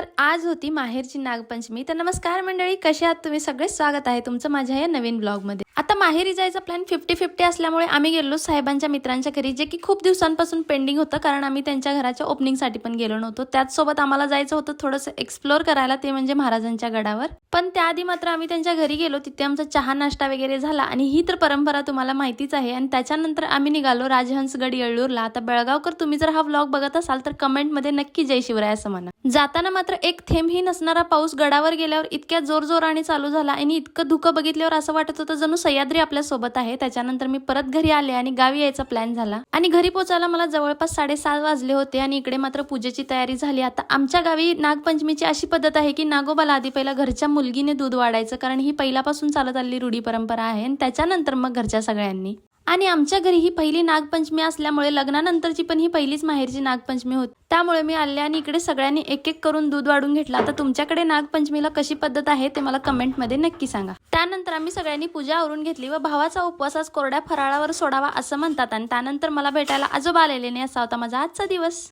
तर आज होती माहेरची नागपंचमी। तर नमस्कार मंडळी, कशा आहात तुम्ही सगळे? स्वागत आहे तुमचं माझ्या या नवीन ब्लॉग मध्ये। आता माहेरी जायचा प्लॅन 50-50 असल्यामुळे आम्ही गेलो साहेबांच्या मित्रांच्या घरी, जे की खूप दिवसांपासून पेंडिंग होतं, कारण आम्ही त्यांच्या घराच्या ओपनिंग साठी पण गेलो नव्हतो। त्याच सोबत आम्हाला जायचं होतं थोडंसं एक्सप्लोर करायला, ते म्हणजे महाराजांच्या गडावर। पण त्याआधी मात्र आम्ही त्यांच्या घरी गेलो, तिथे आमचा चहा नाश्ता वगैरे झाला आणि ही तर परंपरा तुम्हाला माहितीच आहे। आणि त्याच्यानंतर आम्ही निघालो राजहंसगड येळ्ळूरला। आता बेळगावकर, तुम्ही जर हा व्लॉग बघत असाल तर कमेंट मध्ये नक्की जय शिवराय असं म्हणा। जाताना मात्र एक थेंबही नसणारा पाऊस गडावर गेल्यावर इतक्या जोरजोराने चालू झाला आणि इतकं धुकं बघितल्यावर असं वाटत होतं जणू सह्याद्री आपल्या सोबत आहे। त्याच्यानंतर मी परत घरी आले आणि गावी यायचा प्लॅन झाला आणि घरी पोहोचायला मला जवळपास 7:30 वाजले होते आणि इकडे मात्र पूजेची तयारी झाली। आता आमच्या गावी नागपंचमीची अशी पद्धत आहे की नागोबाला आधी पहिला घरच्या मुलगीने दूध वाढायचं, कारण ही पहिल्यापासून चालत आलेली रूढी परंपरा आहे, आणि त्याच्यानंतर मग घरच्या सगळ्यांनी। आणि आमच्या घरी ही पहिली नागपंचमी असल्यामुळे लग्नानंतरची पण ही पहिलीच माहेरची नागपंचमी होती, त्यामुळे मी आले आणि इकडे सगळ्यांनी एक एक करून दूध वाढून घेतला। आता तुमच्याकडे नागपंचमीला कशी पद्धत आहे ते मला कमेंट मध्ये नक्की सांगा। त्यानंतर आम्ही सगळ्यांनी पूजा आवरून घेतली व भावाचा उपवास आज कोरड्या फराळावर सोडावा असं म्हणतात, आणि त्यानंतर मला भेटायला आजोबा आलेले नाही। असा होता माझा आजचा दिवस।